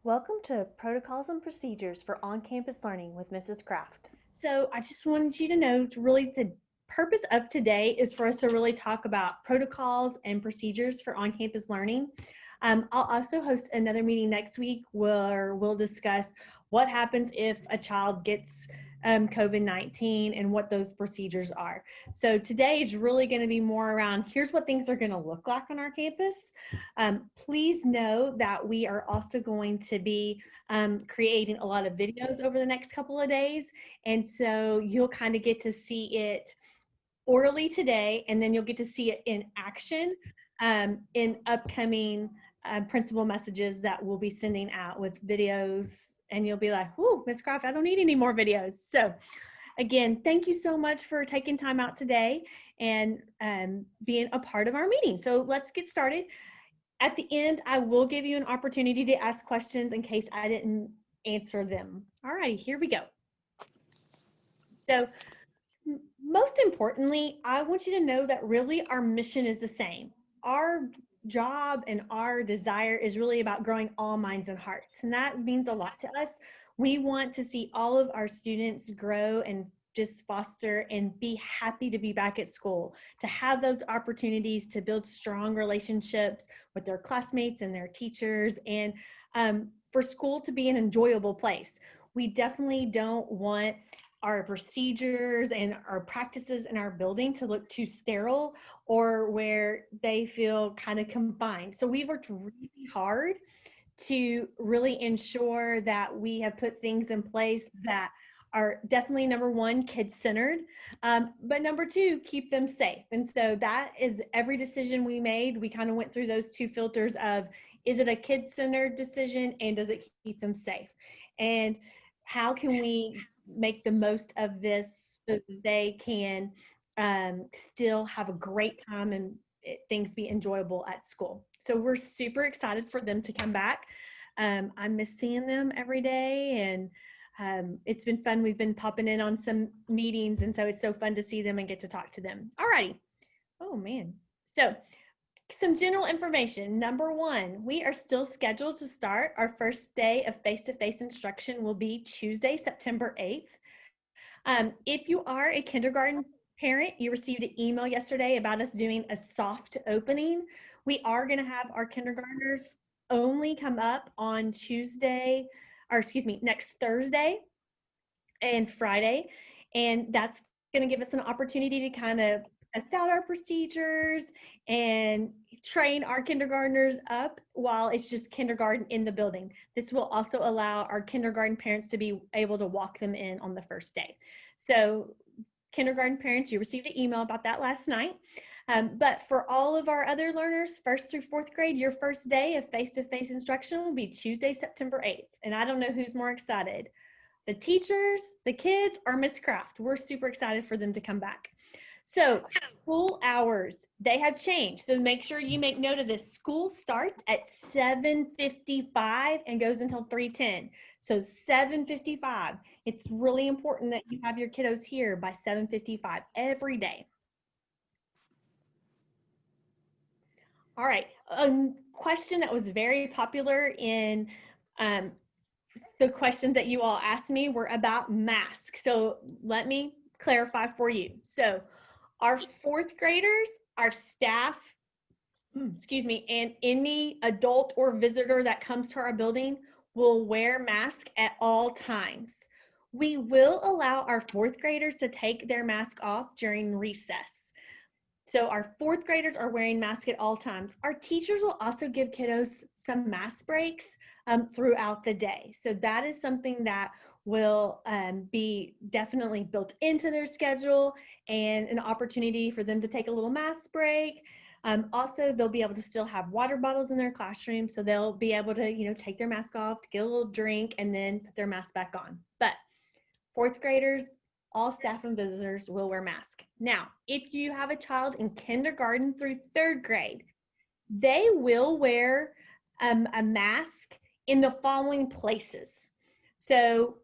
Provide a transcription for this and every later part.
Welcome to Protocols and Procedures for On-Campus Learning with Mrs. Kraft. So I just wanted you to know really the purpose of today is for us to really talk about protocols and procedures for on-campus learning. I'll also host another meeting next week where we'll discuss what happens if a child gets COVID-19 and what those procedures are. So today is really going to be more around here's what things are going to look like on our campus. Please know that we are also going to be creating a lot of videos over the next couple of days. And so you'll kind of get to see it orally today, and then you'll get to see it in action in upcoming principal messages that we'll be sending out with videos. And you'll be like, "Whoo, Ms. Croft, I don't need any more videos." So again, thank you so much for taking time out today and being a part of our meeting. So let's get started. At the end, I will give you an opportunity to ask questions in case I didn't answer them. All right, here we go. So most importantly, I want you to know that really our mission is the same. Our job and our desire is really about growing all minds and hearts. And that means a lot to us. We want to see all of our students grow and just foster and be happy to be back at school, to have those opportunities to build strong relationships with their classmates and their teachers, and for school to be an enjoyable place. We definitely don't want our procedures and our practices in our building to look too sterile or where they feel kind of confined. So we've worked really hard to really ensure that we have put things in place that are definitely, number one, kid-centered, but number two, keep them safe. And so that is every decision we made. We kind of went through those two filters of, is it a kid-centered decision and does it keep them safe? And how can we make the most of this so that they can still have a great time and things be enjoyable at school. So we're super excited for them to come back. I miss seeing them every day, and it's been fun. We've been popping in on some meetings, and so it's so fun to see them and get to talk to them. All righty. Oh man. So some general information. Number one, we are still scheduled to start. Our first day of face-to-face instruction will be Tuesday, September 8th. If you are a kindergarten parent, you received an email yesterday about us doing a soft opening. We are going to have our kindergartners only come up on Tuesday, or excuse me, next Thursday and Friday. And that's going to give us an opportunity to kind of test out our procedures and train our kindergartners up while it's just kindergarten in the building. This will also allow our kindergarten parents to be able to walk them in on the first day. So kindergarten parents, you received an email about that last night. But for all of our other learners, first through fourth grade, your first day of face-to-face instruction will be Tuesday, September 8th. And I don't know who's more excited, the teachers, the kids, or Miss Kraft. We're super excited for them to come back. So school hours, they have changed. So make sure you make note of this. School starts at 7:55 and goes until 3:10. So 7:55. It's really important that you have your kiddos here by 7:55 every day. All right, a question that was very popular in the questions that you all asked me were about masks. So let me clarify for you. So our fourth graders, our staff, excuse me, and any adult or visitor that comes to our building will wear masks at all times. We will allow our fourth graders to take their mask off during recess. So our fourth graders are wearing masks at all times. Our teachers will also give kiddos some mask breaks throughout the day. So that is something that will be definitely built into their schedule and an opportunity for them to take a little mask break. Also, they'll be able to still have water bottles in their classroom, so they'll be able to, take their mask off, to get a little drink, and then put their mask back on. But fourth graders, all staff and visitors will wear masks. Now, if you have a child in kindergarten through third grade, they will wear a mask in the following places. So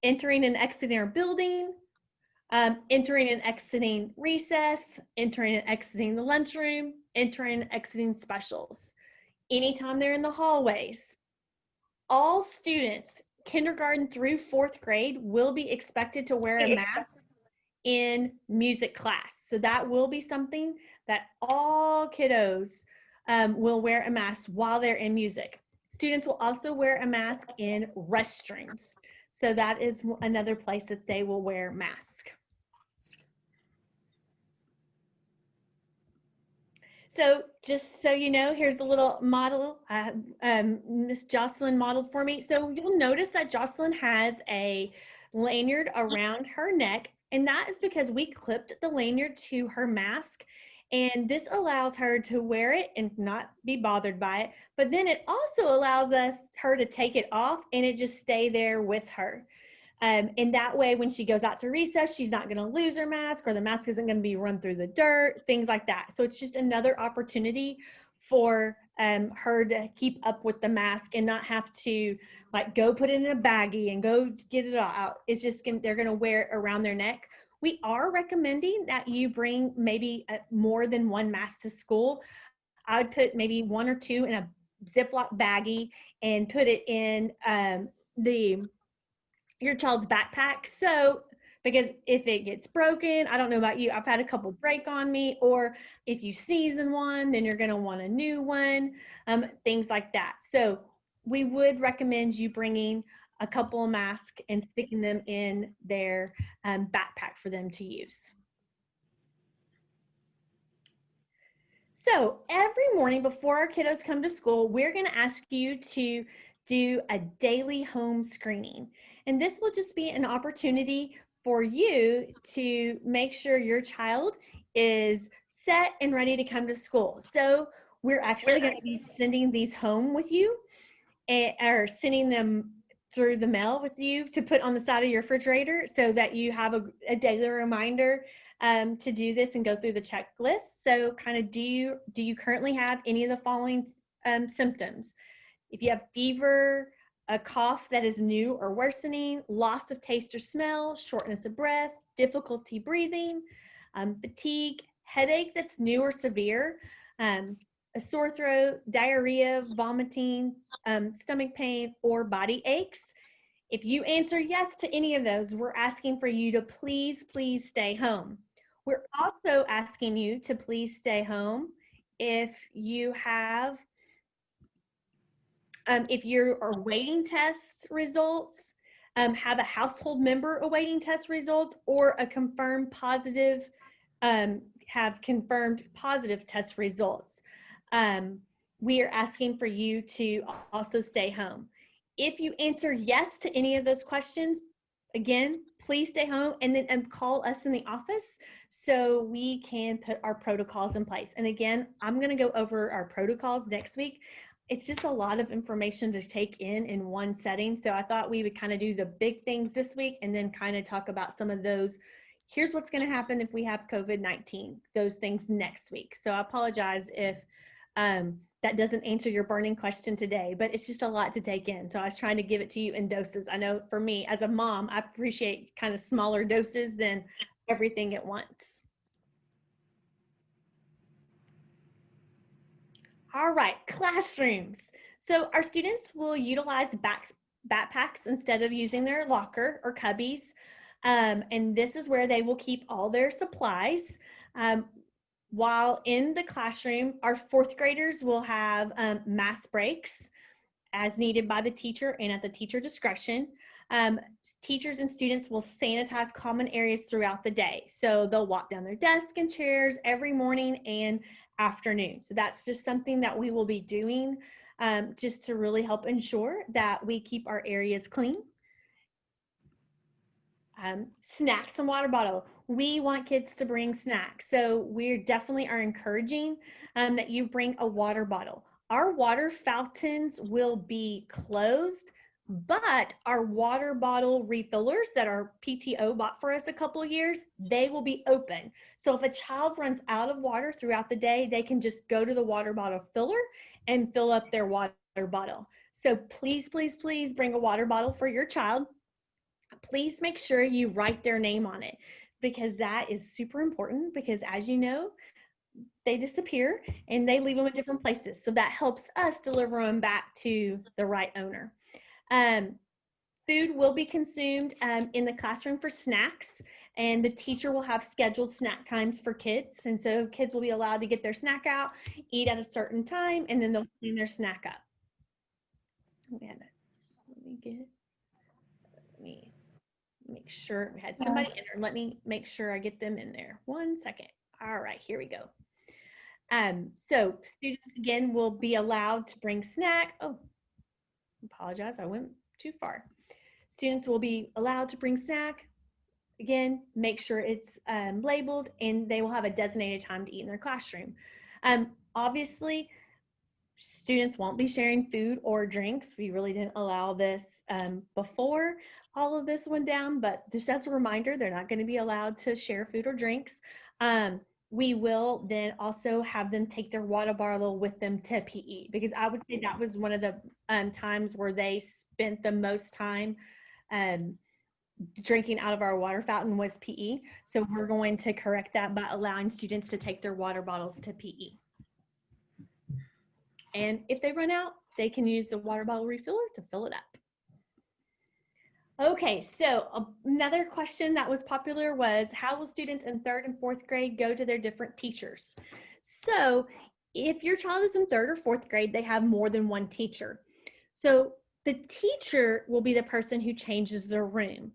entering and exiting our building, entering and exiting recess, entering and exiting the lunchroom, entering and exiting specials. Anytime they're in the hallways, All students, kindergarten through 4th grade, will be expected to wear a mask in music class. So that will be something that all kiddos will wear a mask while they're in music. Students will also wear a mask in restrooms. So that is another place that they will wear masks. So just so you know, here's the little model Miss Jocelyn modeled for me. So you'll notice that Jocelyn has a lanyard around her neck, and that is because we clipped the lanyard to her mask. And this allows her to wear it and not be bothered by it. But then it also allows her to take it off and it just stay there with her. And that way, when she goes out to recess, she's not going to lose her mask, or the mask isn't going to be run through the dirt, things like that. So it's just another opportunity for her to keep up with the mask and not have to like go put it in a baggie and go get it all out. It's just they're going to wear it around their neck. We are recommending that you bring maybe more than one mask to school. I would put maybe 1 or 2 in a Ziploc baggie and put it in your child's backpack. So, because if it gets broken, I don't know about you, I've had a couple break on me, or if you season one, then you're going to want a new one, things like that. So we would recommend you bringing a couple of masks and sticking them in their backpack for them to use. So every morning before our kiddos come to school, we're going to ask you to do a daily home screening. And this will just be an opportunity for you to make sure your child is set and ready to come to school. So we're actually going to be sending these home with you, or sending them through the mail with you to put on the side of your refrigerator so that you have a daily reminder to do this and go through the checklist. So kind of do you currently have any of the following symptoms? If you have fever, a cough that is new or worsening, loss of taste or smell, shortness of breath, difficulty breathing, fatigue, headache that's new or severe, a sore throat, diarrhea, vomiting, stomach pain, or body aches. If you answer yes to any of those, we're asking for you to please stay home. We're also asking you to please stay home if you have if you are awaiting test results, have a household member awaiting test results, or a confirmed positive, have confirmed positive test results. We are asking for you to also stay home. If you answer yes to any of those questions, again, please stay home and then call us in the office so we can put our protocols in place. And again, I'm going to go over our protocols next week. It's just a lot of information to take in one setting. So I thought we would kind of do the big things this week and then kind of talk about some of those. Here's what's going to happen if we have COVID-19, those things next week. So I apologize if that doesn't answer your burning question today, but it's just a lot to take in. So I was trying to give it to you in doses. I know for me as a mom, I appreciate kind of smaller doses than everything at once. All right, classrooms. So our students will utilize backpacks instead of using their locker or cubbies. And this is where they will keep all their supplies. While in the classroom, our 4th graders will have mask breaks as needed by the teacher and at the teacher discretion. Teachers and students will sanitize common areas throughout the day. So they'll walk down their desks and chairs every morning and afternoon. So that's just something that we will be doing just to really help ensure that we keep our areas clean. Snacks and water bottle. We want kids to bring snacks. So we definitely are encouraging that you bring a water bottle. Our water fountains will be closed, but our water bottle refillers that our PTO bought for us a couple of years, they will be open. So if a child runs out of water throughout the day, they can just go to the water bottle filler and fill up their water bottle. So please bring a water bottle for your child. Please make sure you write their name on it, because that is super important, because as you know, they disappear and they leave them in different places. So that helps us deliver them back to the right owner. Um, Food will be consumed in the classroom for snacks, and the teacher will have scheduled snack times for kids. And so kids will be allowed to get their snack out, eat at a certain time, and then they'll clean their snack up. Let me make sure we had somebody enter. Let me make sure I get them in there. 1 second. All right, here we go. So students again will be allowed to bring snack. Oh, apologize, I went too far. Students will be allowed to bring snack. Again, make sure it's labeled, and they will have a designated time to eat in their classroom. Obviously, students won't be sharing food or drinks. We really didn't allow this before all of this went down, but just as a reminder, they're not going to be allowed to share food or drinks. We will then also have them take their water bottle with them to PE, because I would say that was one of the times where they spent the most time drinking out of our water fountain was PE. So we're going to correct that by allowing students to take their water bottles to PE. And if they run out, they can use the water bottle refiller to fill it up. Okay, so another question that was popular was, how will students in 3rd and 4th grade go to their different teachers? So if your child is in 3rd or 4th grade, they have more than one teacher. So the teacher will be the person who changes their room.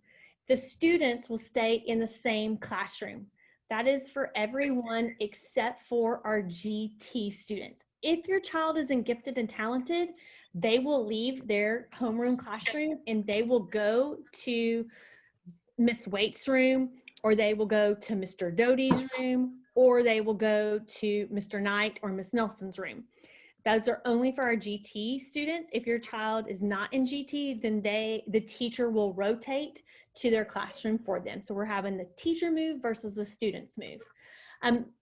The students will stay in the same classroom. That is for everyone except for our GT students. If your child is in gifted and talented, they will leave their homeroom classroom and they will go to Miss Waite's room, or they will go to Mr. Doty's room, or they will go to Mr. Knight or Miss Nelson's room. Those are only for our GT students. If your child is not in GT, then the teacher will rotate to their classroom for them. So we're having the teacher move versus the students move.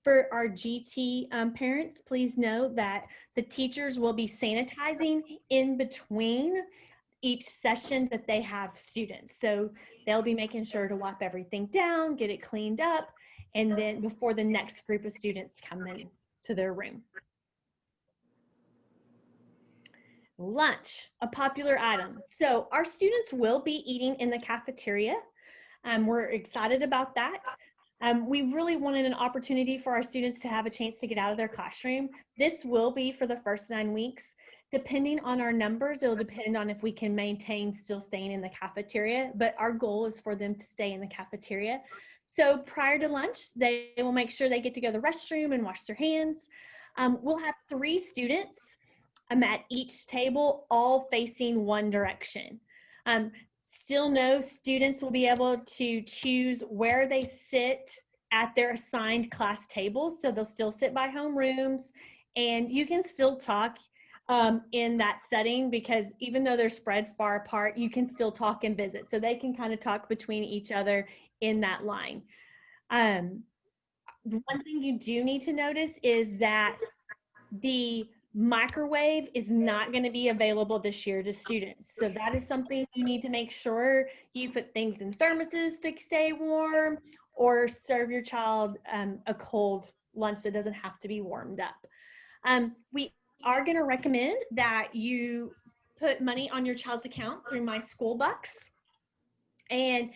For our GT parents, please know that the teachers will be sanitizing in between each session that they have students. So they'll be making sure to wipe everything down, get it cleaned up, and then before the next group of students come in to their room. Lunch, a popular item. So our students will be eating in the cafeteria. We're excited about that. We really wanted an opportunity for our students to have a chance to get out of their classroom. This will be for the first 9 weeks. Depending on our numbers, it'll depend on if we can maintain still staying in the cafeteria, but our goal is for them to stay in the cafeteria. So prior to lunch, they will make sure they get to go to the restroom and wash their hands. We'll have 3 students at each table, all facing one direction. Still no students will be able to choose where they sit at their assigned class tables. So they'll still sit by homerooms, and you can still talk in that setting, because even though they're spread far apart, you can still talk and visit. So they can kind of talk between each other in that line. One thing you do need to notice is that the microwave is not going to be available this year to students. So that is something you need to make sure you put things in thermoses to stay warm, or serve your child a cold lunch that doesn't have to be warmed up. We are going to recommend that you put money on your child's account through My School Bucks. And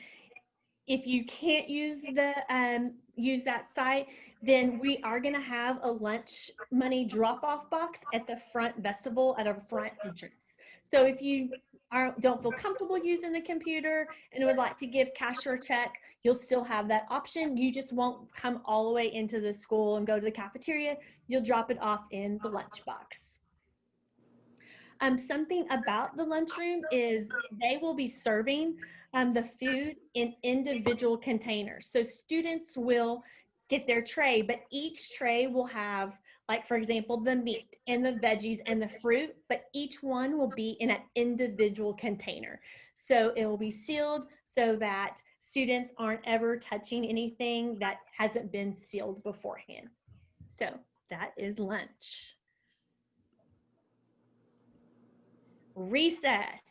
if you can't use that site, then we are going to have a lunch money drop-off box at the front vestibule at our front entrance. So if you don't feel comfortable using the computer and would like to give cash or check, you'll still have that option. You just won't come all the way into the school and go to the cafeteria. You'll drop it off in the lunch box. Something about the lunchroom is they will be serving the food in individual containers. So students will get their tray, but each tray will have, like, for example, the meat and the veggies and the fruit, but each one will be in an individual container. So it will be sealed so that students aren't ever touching anything that hasn't been sealed beforehand. So that is lunch. Recess.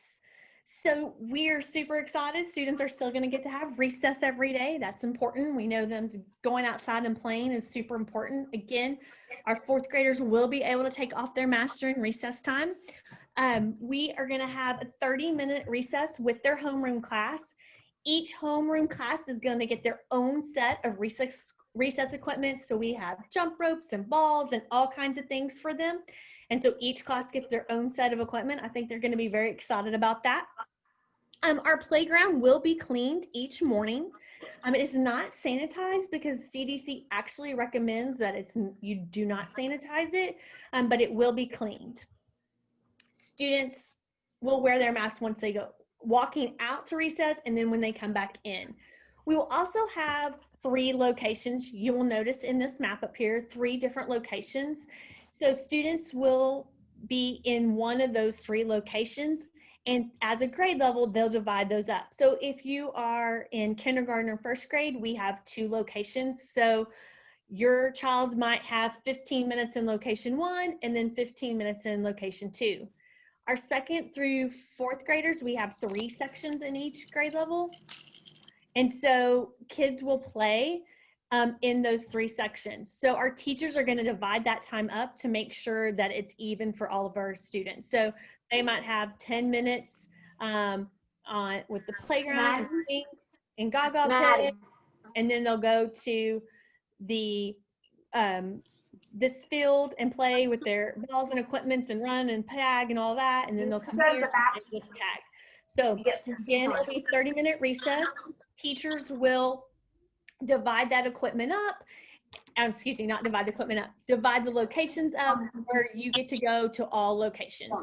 So we're super excited. Students are still going to get to have recess every day. That's important. We know them going outside and playing is super important. Again, our fourth graders will be able to take off their mask during recess time. We are going to have a 30-minute recess with their homeroom class. Each homeroom class is going to get their own set of recess equipment. So we have jump ropes and balls and all kinds of things for them. And so each class gets their own set of equipment. I think they're going to be very excited about that. Our playground will be cleaned each morning. It is not sanitized because CDC actually recommends that you do not sanitize it, but it will be cleaned. Students will wear their masks once they go walking out to recess and then when they come back in. We will also have 3 locations. You will notice in this map up here, 3 different locations. So students will be in one of those 3 locations. And as a grade level, they'll divide those up. So if you are in kindergarten or first grade, we have 2 locations. So your child might have 15 minutes in location 1 and then 15 minutes in location 2. Our second through fourth graders, we have 3 sections in each grade level. And so kids will play in those 3 sections. So our teachers are going to divide that time up to make sure that it's even for all of our students. So they might have 10 minutes with the playground and swings and gaga play, and then they'll go to the this field and play with their balls and equipments and run and tag and all that, and then they'll come here and play this tag. So again, it'll be 30-minute recess. Teachers will divide that equipment up. Excuse me, not divide the equipment up. Divide the locations up where you get to go to all locations.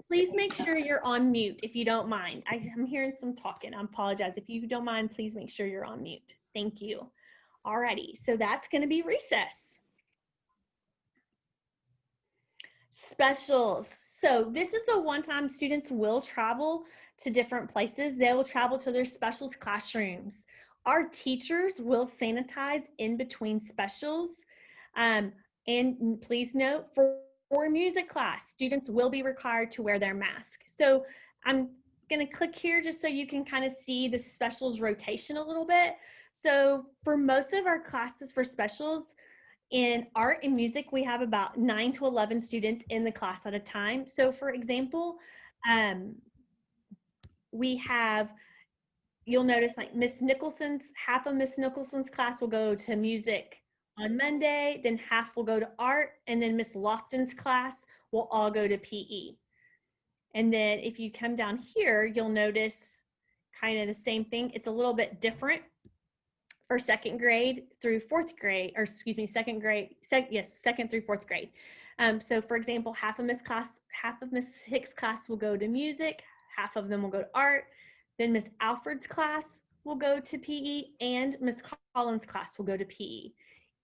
Please make sure you're on mute if you don't mind. I'm hearing some talking. I apologize. If you don't mind, please make sure you're on mute. Thank you. Alrighty, so that's going to be recess. Specials. So this is the one time students will travel to different places. They will travel to their specials classrooms. Our teachers will sanitize in between specials. And please note, for music class, students will be required to wear their mask. So I'm going to click here just so you can kind of see the specials rotation a little bit. So for most of our classes for specials, in art and music, we have about 9 to 11 students in the class at a time. So for example, we have, you'll notice like half of Miss Nicholson's class will go to music on Monday, then half will go to art, and then Miss Lofton's class will all go to PE. And then if you come down here, you'll notice kind of the same thing. It's a little bit different for second grade through fourth grade, or excuse me, second through fourth grade. So for example, half of Miss Hicks' class will go to music, half of them will go to art, then Miss Alfred's class will go to PE, and Miss Collins' class will go to PE.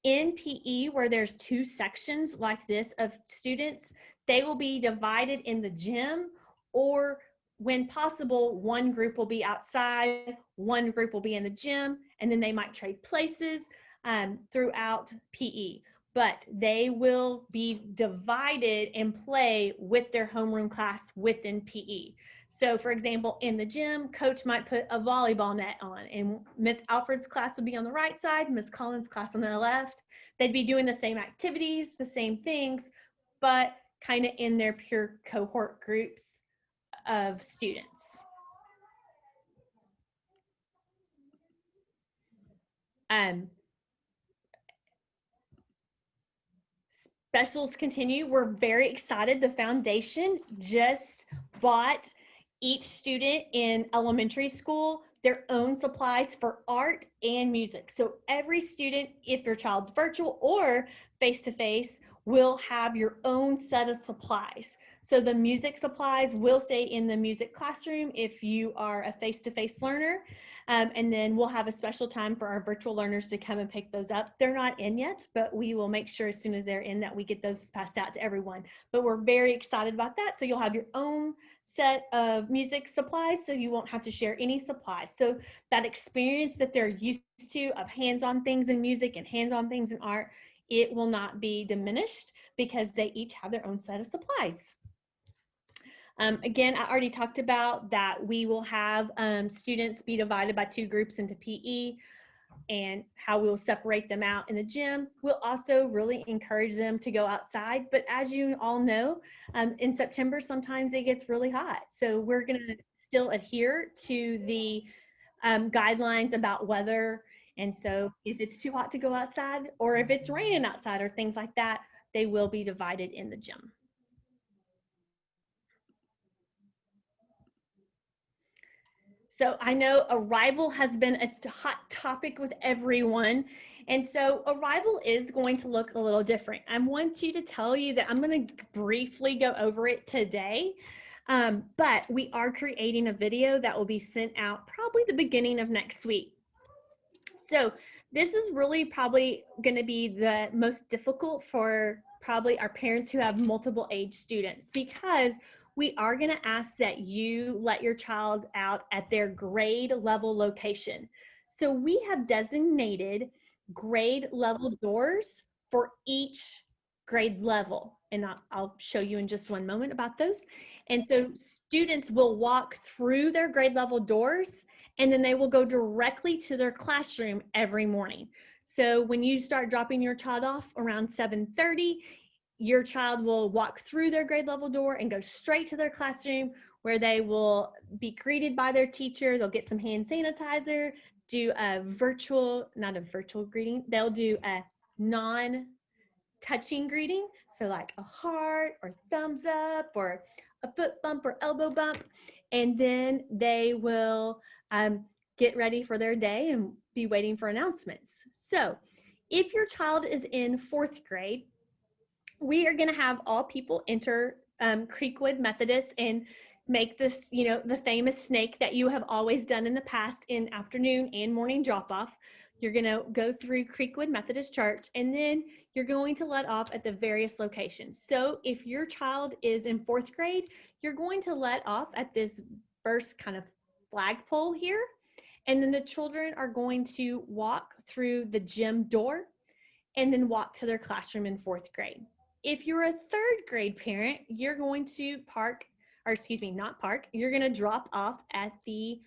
In PE, where there's 2 sections like this of students, they will be divided in the gym, or when possible, one group will be outside, one group will be in the gym, and then they might trade places throughout PE. But they will be divided and play with their homeroom class within PE. So for example, in the gym, coach might put a volleyball net on, and Miss Alfred's class would be on the right side, Miss Collins' class on the left. They'd be doing the same activities, the same things, but kind of in their pure cohort groups of students. Specials continue. We're very excited. The foundation just bought each student in elementary school their own supplies for art and music. So every student, if your child's virtual or face-to-face, will have your own set of supplies. So the music supplies will stay in the music classroom if you are a face-to-face learner. And then we'll have a special time for our virtual learners to come and pick those up. They're not in yet, but we will make sure as soon as they're in that we get those passed out to everyone. But we're very excited about that. So you'll have your own set of music supplies, so you won't have to share any supplies. So that experience that they're used to of hands-on things in music and hands-on things in art, it will not be diminished because they each have their own set of supplies. Again, I already talked about that we will have students be divided by 2 groups into PE and how we'll separate them out in the gym. We'll also really encourage them to go outside. But as you all know, in September, sometimes it gets really hot. So we're going to still adhere to the guidelines about weather. And so if it's too hot to go outside, or if it's raining outside or things like that, they will be divided in the gym. So I know arrival has been a hot topic with everyone. And so arrival is going to look a little different. I want you to tell you that I'm going to briefly go over it today. But we are creating a video that will be sent out probably the beginning of next week. So this is really probably going to be the most difficult for probably our parents who have multiple age students, because we are going to ask that you let your child out at their grade level location. So we have designated grade level doors for each grade level. And I'll show you in just one moment about those. And so students will walk through their grade level doors, and then they will go directly to their classroom every morning. So when you start dropping your child off around 7:30, your child will walk through their grade level door and go straight to their classroom, where they will be greeted by their teacher. They'll get some hand sanitizer, do a virtual, not a virtual greeting, they'll do a non-touching greeting. So like a heart or thumbs up or a foot bump or elbow bump. And then they will get ready for their day and be waiting for announcements. So if your child is in 4th grade, we are going to have all people enter Creekwood Methodist and make this, the famous snake that you have always done in the past in afternoon and morning drop off. You're going to go through Creekwood Methodist Church, and then you're going to let off at the various locations. So if your child is in 4th grade, you're going to let off at this first kind of flagpole here. And then the children are going to walk through the gym door and then walk to their classroom in 4th grade. If you're a 3rd grade parent, you're going to you're going to drop off at the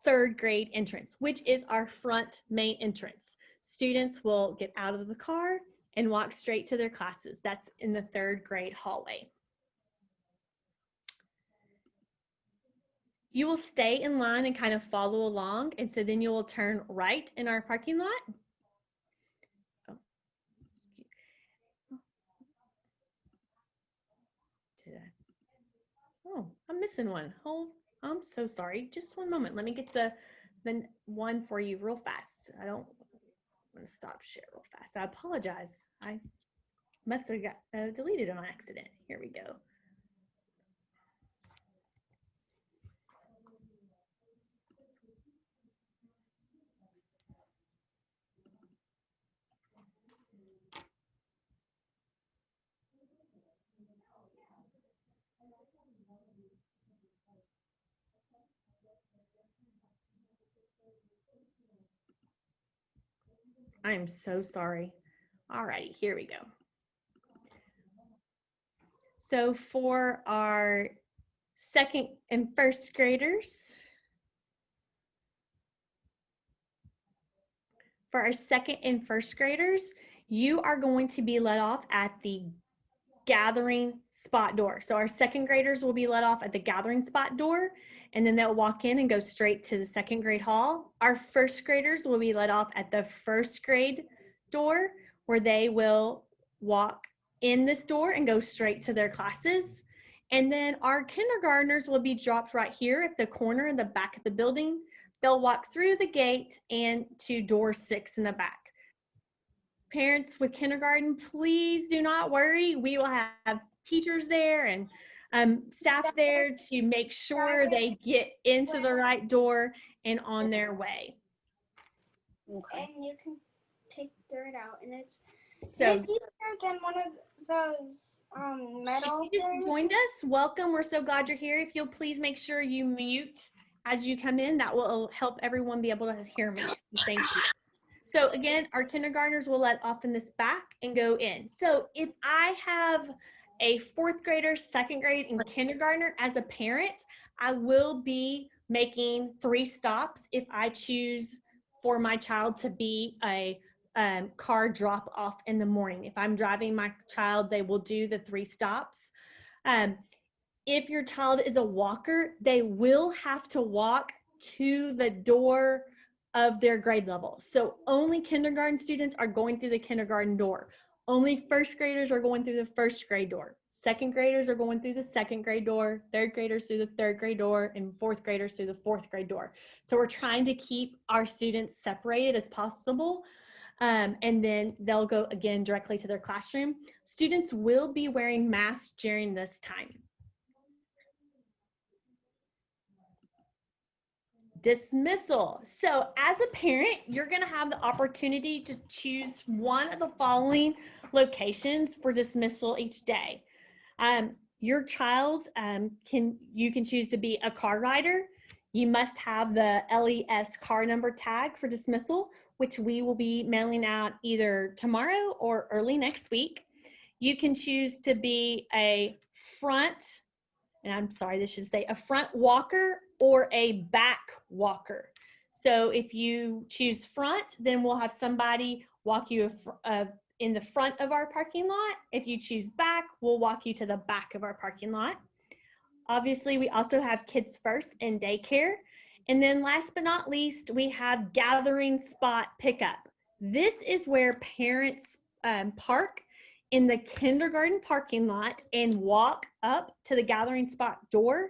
3rd grade entrance, which is our front main entrance. Students will get out of the car and walk straight to their classes. That's in the 3rd grade hallway. You will stay in line and kind of follow along, and so then you will turn right in our parking lot. Oh, I'm missing one. I'm so sorry. Just one moment. Let me get the one for you real fast. I don't want to stop share real fast. I apologize. I must have got deleted on accident. Here we go. I am so sorry. All righty, here we go. So for our 2nd and 1st graders, you are going to be let off at the gathering spot door. So our 2nd graders will be let off at the gathering spot door, and then they'll walk in and go straight to the 2nd grade hall. Our 1st graders will be let off at the 1st grade door, where they will walk in this door and go straight to their classes. And then our kindergartners will be dropped right here at the corner in the back of the building. They'll walk through the gate and to door 6 in the back. Parents with kindergarten, please do not worry. We will have teachers there and staff there to make sure they get into the right door and on their way. Okay. And you can take it out, and it's so easier than one of those metal. If you just joined us, welcome. We're so glad you're here. If you'll please make sure you mute as you come in, that will help everyone be able to hear me. Thank you. So again, our kindergartners will let off in this back and go in. So if I have a fourth grader, second grade, and kindergartner, as a parent, I will be making 3 stops if I choose for my child to be a car drop off in the morning. If I'm driving my child, they will do the 3 stops. If your child is a walker, they will have to walk to the door of their grade level. So only kindergarten students are going through the kindergarten door. Only first graders are going through the first grade door. Second graders are going through the second grade door, third graders through the third grade door, and fourth graders through the fourth grade door. So we're trying to keep our students separated as possible. And then they'll go again directly to their classroom. Students will be wearing masks during this time. Dismissal. So as a parent, you're going to have the opportunity to choose one of the following locations for dismissal each day. Your child can choose to be a car rider. You must have the LES car number tag for dismissal, which we will be mailing out either tomorrow or early next week. You can choose to be a front, and I'm sorry, this should say a front walker or a back walker. So if you choose front, then we'll have somebody walk you in the front of our parking lot. If you choose back, we'll walk you to the back of our parking lot. Obviously, we also have Kids First and daycare. And then last but not least, we have gathering spot pickup. This is where parents park in the kindergarten parking lot and walk up to the gathering spot door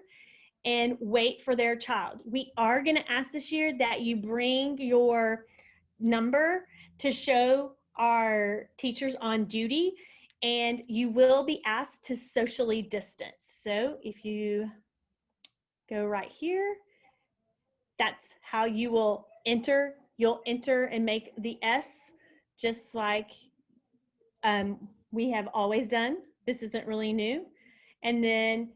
and wait for their child. We are going to ask this year that you bring your number to show our teachers on duty, and you will be asked to socially distance. So if you go right here, that's how you will enter. You'll enter and make the S just like we have always done. This isn't really new. And then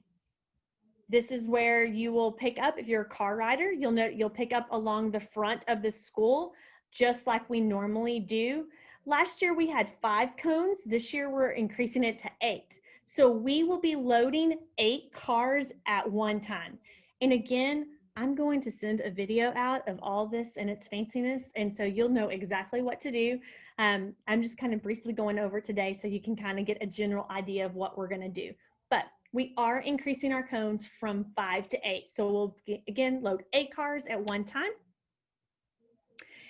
this is where you will pick up. If you're a car rider, you'll pick up along the front of the school, just like we normally do. Last year we had 5 cones. This year we're increasing it to 8. So we will be loading 8 cars at one time. And again, I'm going to send a video out of all this and its fanciness, and so you'll know exactly what to do. I'm just kind of briefly going over today so you can kind of get a general idea of what we're going to do. But we are increasing our cones from 5 to 8. So we'll again load 8 cars at one time.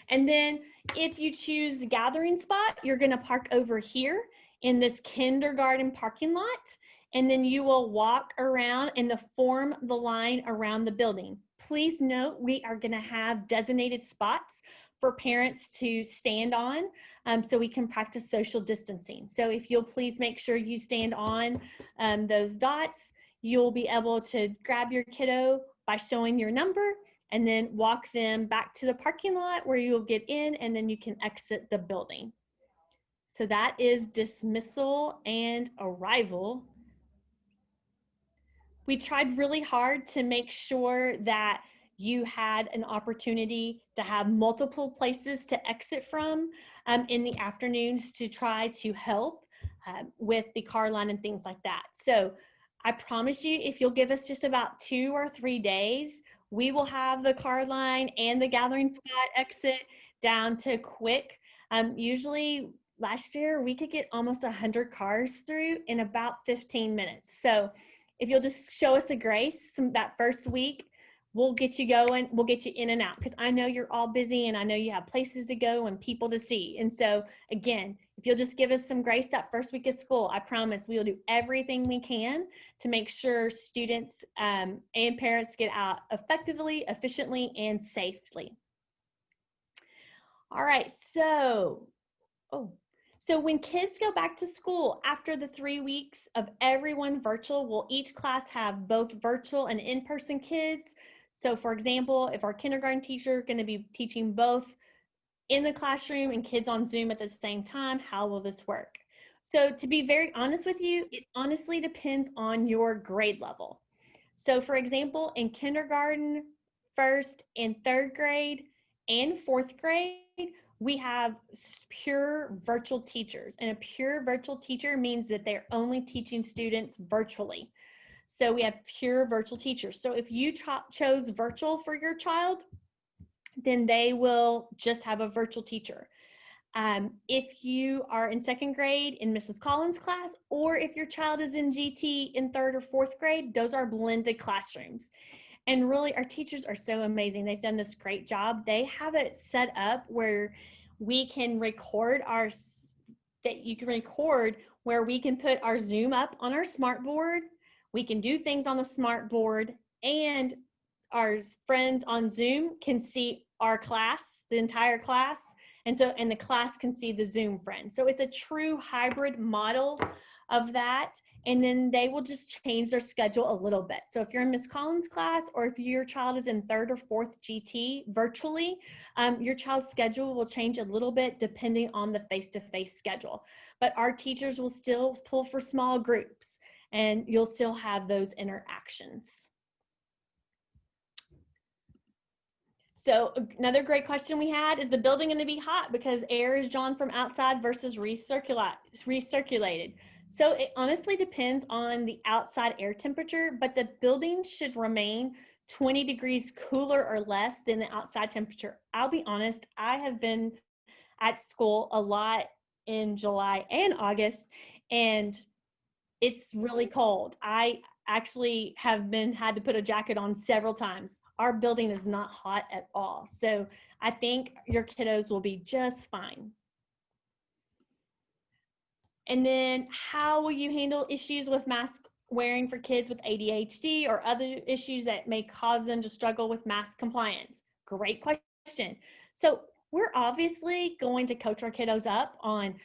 And then if you choose the gathering spot, you're going to park over here in this kindergarten parking lot. And then you will walk around and form the line around the building. Please note, we are going to have designated spots for parents to stand on so we can practice social distancing. So if you'll please make sure you stand on those dots, you'll be able to grab your kiddo by showing your number and then walk them back to the parking lot where you'll get in, and then you can exit the building. So that is dismissal and arrival. We tried really hard to make sure that you had an opportunity to have multiple places to exit from in the afternoons to try to help with the car line and things like that. So I promise you, if you'll give us just about 2 or 3 days, we will have the car line and the gathering spot exit down to quick. Usually last year we could get almost 100 cars through in about 15 minutes. So if you'll just show us a grace that first week, we'll get you going, we'll get you in and out, because I know you're all busy and I know you have places to go and people to see. And so again, if you'll just give us some grace that first week of school, I promise we will do everything we can to make sure students and parents get out effectively, efficiently, and safely. All right, so when kids go back to school after the 3 weeks of everyone virtual, will each class have both virtual and in-person kids? So for example, if our kindergarten teacher is going to be teaching both in the classroom and kids on Zoom at the same time, how will this work? So to be very honest with you, it honestly depends on your grade level. So for example, in kindergarten, first and third grade, and fourth grade, we have pure virtual teachers, and a pure virtual teacher means that they're only teaching students virtually. So we have pure virtual teachers. So if you chose virtual for your child, then they will just have a virtual teacher. If you are in second grade in Mrs. Collins' class, or if your child is in GT in third or fourth grade, those are blended classrooms. And really, our teachers are so amazing. They've done this great job. They have it set up where we can record that you can record where we can put our Zoom up on our smart board. We can do things on the smart board, and our friends on Zoom can see our class, the entire class. And the class can see the Zoom friends. So it's a true hybrid model of that. And then they will just change their schedule a little bit. So if you're in Miss Collins' class, or if your child is in third or fourth GT virtually, your child's schedule will change a little bit depending on the face-to-face schedule. But our teachers will still pull for small groups, and you'll still have those interactions. So another great question we had, is the building going to be hot because air is drawn from outside versus recirculated? So it honestly depends on the outside air temperature, but the building should remain 20 degrees cooler or less than the outside temperature. I'll be honest, I have been at school a lot in July and August, and it's really cold. I actually have had to put a jacket on several times. Our building is not hot at all. So I think your kiddos will be just fine. And then how will you handle issues with mask wearing for kids with ADHD or other issues that may cause them to struggle with mask compliance? Great question. So we're obviously going to coach our kiddos up on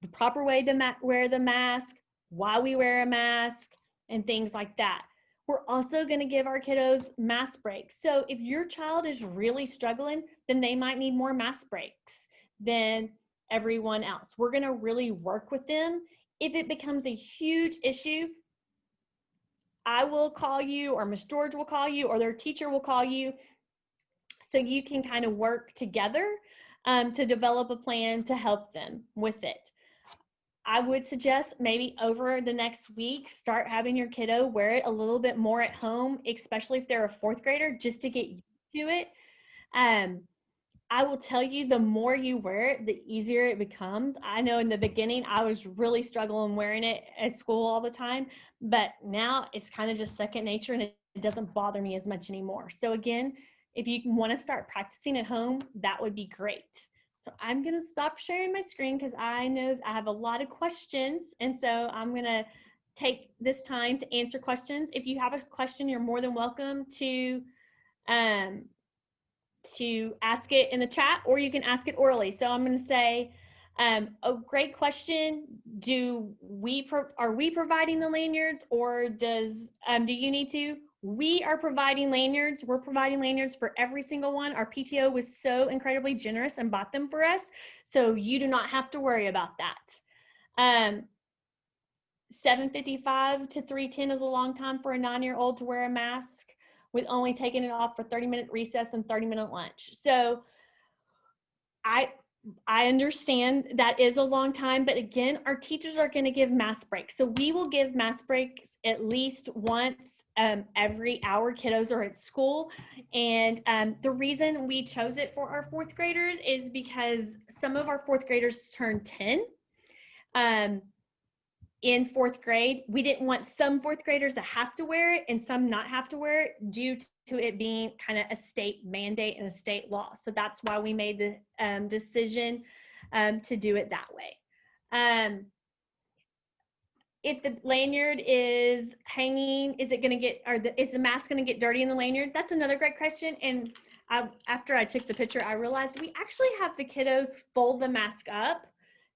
the proper way to wear the mask, why we wear a mask, and things like that. We're also going to give our kiddos mask breaks. So if your child is really struggling, then they might need more mask breaks than everyone else. We're going to really work with them. If it becomes a huge issue, I will call you, or Miss George will call you, or their teacher will call you, so you can kind of work together to develop a plan to help them with it. I would suggest maybe over the next week, start having your kiddo wear it a little bit more at home, especially if they're a fourth grader, just to get used to it. I will tell you, the more you wear it, the easier it becomes. I know in the beginning, I was really struggling wearing it at school all the time, but now it's kind of just second nature, and it doesn't bother me as much anymore. So again, if you want to start practicing at home, that would be great. So I'm going to stop sharing my screen because I know I have a lot of questions. And so I'm going to take this time to answer questions. If you have a question, you're more than welcome to ask it in the chat, or you can ask it orally. So I'm going to say, a great question. Are we providing the lanyards, or do you need to? We are providing lanyards. We're providing lanyards for every single one. Our PTO was so incredibly generous and bought them for us, so you do not have to worry about that. 7:55 to 3:10 is a long time for a 9-year-old to wear a mask, with only taking it off for 30-minute recess and 30-minute lunch. So I understand that is a long time, but again, our teachers are going to give mask breaks. So we will give mask breaks at least once every hour kiddos are at school. And the reason we chose it for our fourth graders is because some of our fourth graders turn 10 in fourth grade. We didn't want some fourth graders to have to wear it and some not have to wear it due to it being kind of a state mandate and a state law. So that's why we made the decision to do it that way. If the lanyard is hanging, is the mask going to get dirty in the lanyard? That's another great question. And after I took the picture, I realized we actually have the kiddos fold the mask up,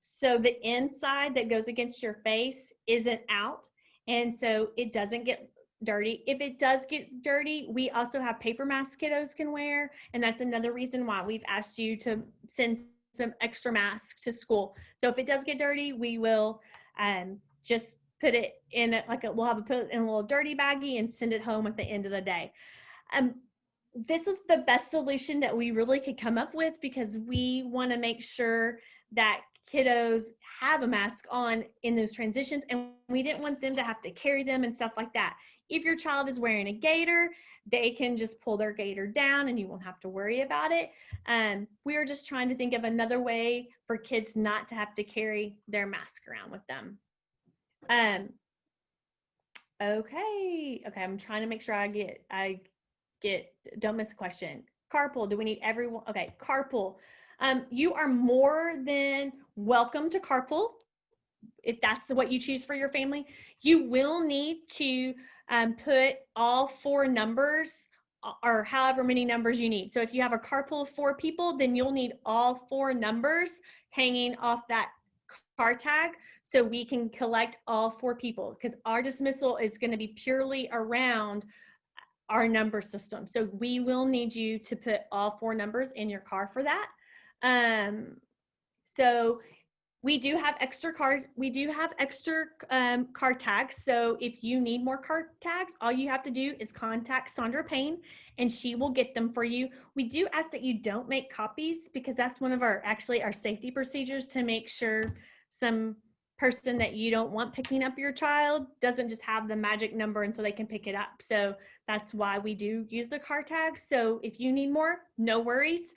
so the inside that goes against your face isn't out, and so it doesn't get dirty. If it does get dirty, we also have paper masks kiddos can wear, and that's another reason why we've asked you to send some extra masks to school. So if it does get dirty, we will just put it in we'll have it put in a little dirty baggie and send it home at the end of the day. this was the best solution that we really could come up with because we want to make sure that kiddos have a mask on in those transitions, and we didn't want them to have to carry them and stuff like that. If your child is wearing a gaiter, they can just pull their gaiter down and you won't have to worry about it. We are just trying to think of another way for kids not to have to carry their mask around with them. Okay, I'm trying to make sure I get don't miss a question. Carpool, do we need everyone? Okay, carpool. You are more than welcome to carpool if that's what you choose for your family. You will need to put all 4 numbers or however many numbers you need. So if you have a carpool of 4 people, then you'll need all 4 numbers hanging off that car tag so we can collect all 4 people, because our dismissal is going to be purely around our number system. So we will need you to put all 4 numbers in your car for that. So we do have extra cars. We do have extra car tags. So if you need more car tags, all you have to do is contact Sandra Payne and she will get them for you. We do ask that you don't make copies because that's one of our safety procedures to make sure some person that you don't want picking up your child doesn't just have the magic number and so they can pick it up. So that's why we do use the car tags. So if you need more, no worries.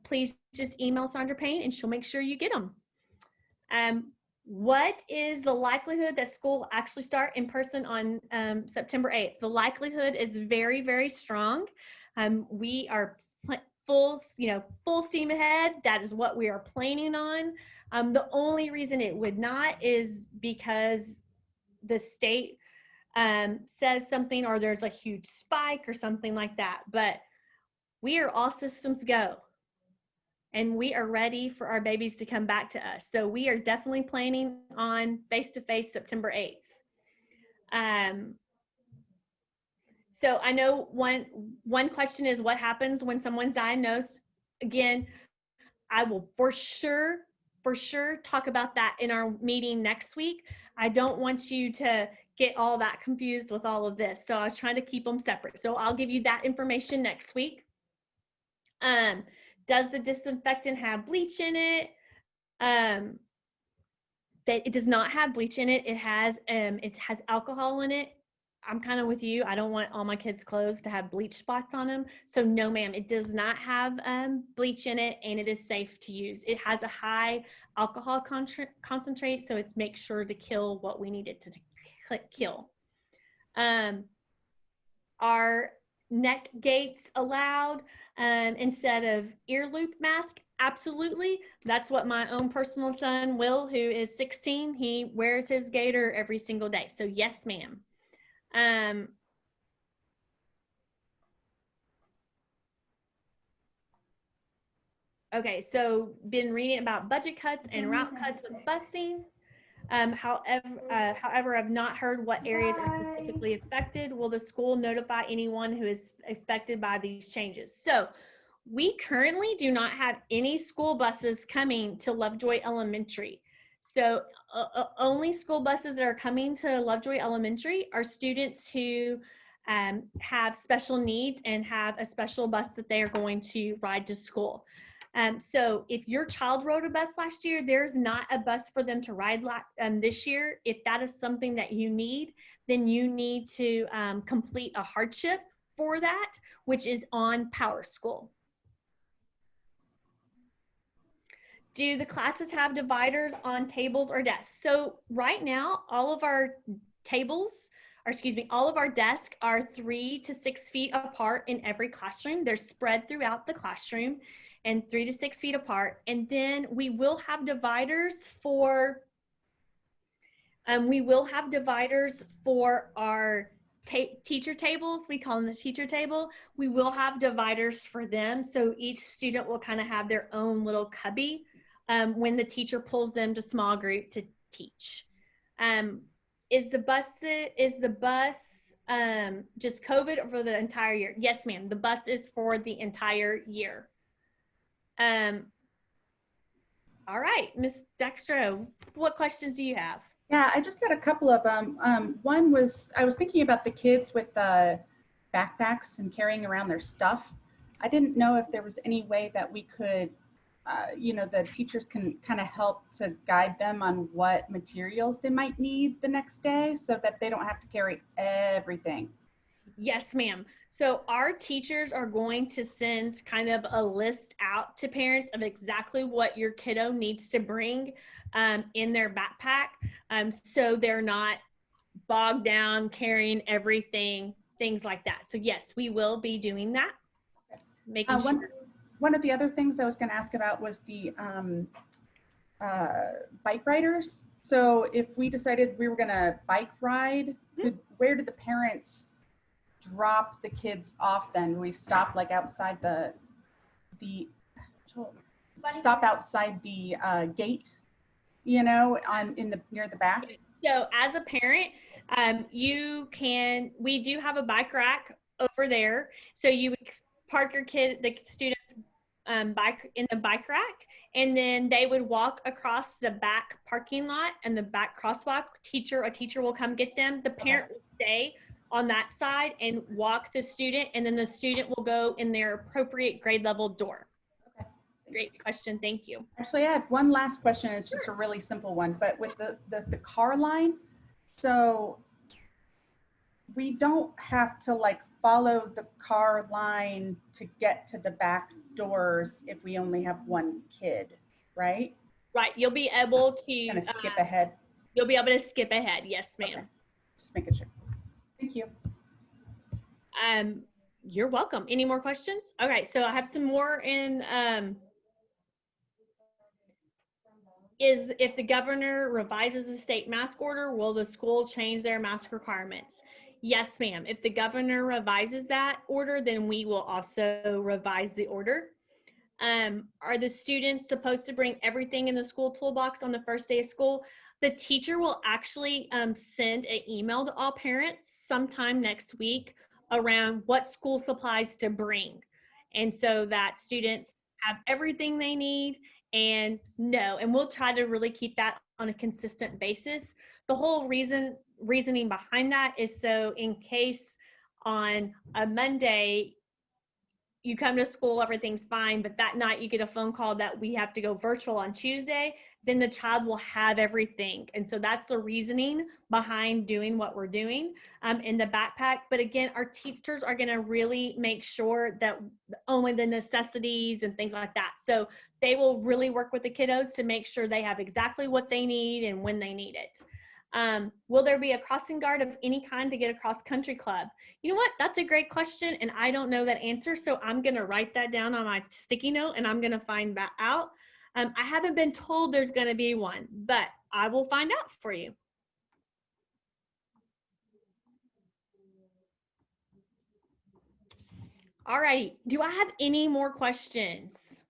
Please just email Sandra Payne and she'll make sure you get them. What is the likelihood that school will actually start in person on September 8th? The likelihood is very, very strong. We are full steam ahead. That is what we are planning on. The only reason it would not is because the state says something or there's a huge spike or something like that. But we are all systems go. And we are ready for our babies to come back to us. So we are definitely planning on face-to-face September 8th. So I know one question is what happens when someone's diagnosed. Again, I will for sure talk about that in our meeting next week. I don't want you to get all that confused with all of this. So I was trying to keep them separate. So I'll give you that information next week. Does the disinfectant have bleach in it? That it does not have bleach in it. It has alcohol in it. I'm kind of with you. I don't want all my kids' clothes to have bleach spots on them. So no, ma'am, it does not have bleach in it, and it is safe to use. It has a high alcohol concentrate, so it's make sure to kill what we need it to kill. Are neck gates allowed instead of ear loop mask? Absolutely. That's what my own personal son, Will, who is 16, he wears his gaiter every single day. So yes, ma'am. Okay, so been reading about budget cuts and route cuts with busing. However, I've not heard what areas are specifically affected. Will the school notify anyone who is affected by these changes? So we currently do not have any school buses coming to Lovejoy Elementary. So only school buses that are coming to Lovejoy Elementary are students who have special needs and have a special bus that they are going to ride to school. So if your child rode a bus last year, there's not a bus for them to ride this year. If that is something that you need, then you need to complete a hardship for that, which is on Power School. Do the classes have dividers on tables or desks? So right now, all of our all of our desks are 3 to 6 feet apart in every classroom. They're spread throughout the classroom and 3 to 6 feet apart. And then we will have dividers for our teacher tables. We call them the teacher table. We will have dividers for them. So each student will kind of have their own little cubby when the teacher pulls them to small group to teach. Is the bus just COVID or for the entire year? Yes, ma'am. The bus is for the entire year. All right, Ms. Dextro, what questions do you have? Yeah, I just had a couple of them. One was, I was thinking about the kids with the backpacks and carrying around their stuff. I didn't know if there was any way that we could, the teachers can kind of help to guide them on what materials they might need the next day so that they don't have to carry everything. Yes, ma'am. So our teachers are going to send kind of a list out to parents of exactly what your kiddo needs to bring in their backpack, so they're not bogged down carrying everything, things like that. So yes, we will be doing that. Making sure. One of the other things I was going to ask about was the bike riders. So if we decided we were going to bike ride, where did the parents drop the kids off then? We stop like outside the stop outside the gate, near the back. So as a parent, we do have a bike rack over there. So you would park the students' bike in the bike rack, and then they would walk across the back parking lot and the back crosswalk. A teacher will come get them. The parent will stay on that side and walk the student, and then the student will go in their appropriate grade level door. Okay. Great question. Thank you. Actually, I had one last question. It's just a really simple one, but with the car line, so we don't have to like follow the car line to get to the back doors if we only have one kid, right? Right. You'll be able to kind of skip ahead. You'll be able to skip ahead. Yes, ma'am. Okay. Just making sure. Thank you. You're welcome. Any more questions? Okay, so I have some more in is if the governor revises the state mask order, will the school change their mask requirements? Yes, ma'am. If the governor revises that order, then we will also revise the order. Are the students supposed to bring everything in the school toolbox on the first day of school? The teacher will actually send an email to all parents sometime next week around what school supplies to bring. And so that students have everything they need and we'll try to really keep that on a consistent basis. The whole reasoning behind that is so in case on a Monday you come to school, everything's fine, but that night you get a phone call that we have to go virtual on Tuesday, then the child will have everything. And so that's the reasoning behind doing what we're doing in the backpack. But again, our teachers are going to really make sure that only the necessities and things like that. So they will really work with the kiddos to make sure they have exactly what they need and when they need it. Will there be a crossing guard of any kind to get across country club? You know what? That's a great question, and I don't know that answer, so I'm going to write that down on my sticky note, and I'm going to find that out. I haven't been told there's going to be one, but I will find out for you. All right. Do I have any more questions?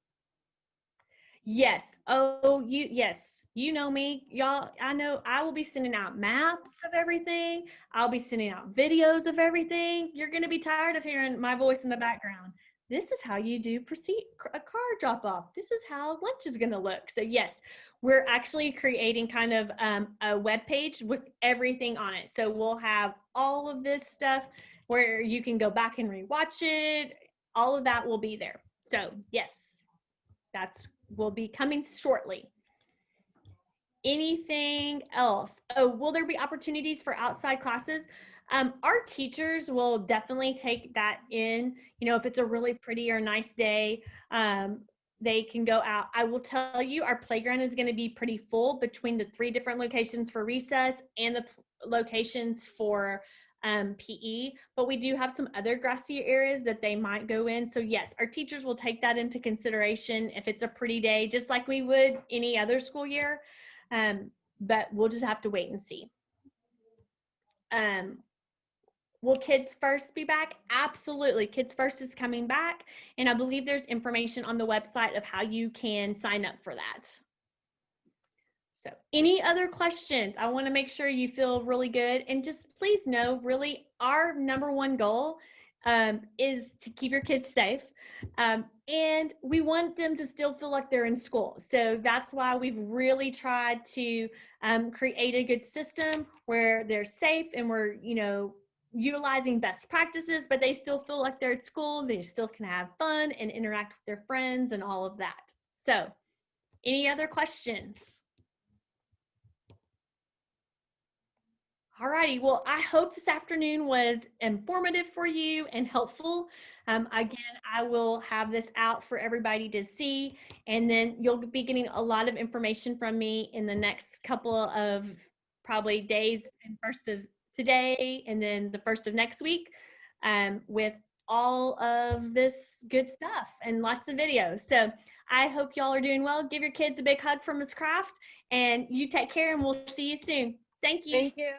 Yes. Yes. You know me, y'all. I know I will be sending out maps of everything. I'll be sending out videos of everything. You're going to be tired of hearing my voice in the background. This is how you do a car drop off. This is how lunch is going to look. So yes, we're actually creating kind of a web page with everything on it. So we'll have all of this stuff where you can go back and rewatch it. All of that will be there. So yes, will be coming shortly. Anything else? Oh, will there be opportunities for outside classes? Our teachers will definitely take that in. You know, if it's a really pretty or nice day, they can go out. I will tell you, our playground is going to be pretty full between the 3 different locations for recess and the locations for PE, but we do have some other grassy areas that they might go in. So yes, our teachers will take that into consideration if it's a pretty day, just like we would any other school year. But we'll just have to wait and see. Will Kids First be back? Absolutely. Kids First is coming back. And I believe there's information on the website of how you can sign up for that. So any other questions? I want to make sure you feel really good. And just please know, really, our number one goal is to keep your kids safe. And we want them to still feel like they're in school. So that's why we've really tried to create a good system where they're safe and we're, utilizing best practices, but they still feel like they're at school. They still can have fun and interact with their friends and all of that. So, any other questions? All righty. Well, I hope this afternoon was informative for you and helpful. Again, I will have this out for everybody to see, and then you'll be getting a lot of information from me in the next couple of probably days, and first of today and then the first of next week, with all of this good stuff and lots of videos. So I hope y'all are doing well. Give your kids a big hug from Ms. Craft, and you take care, and we'll see you soon. Thank you. Thank you.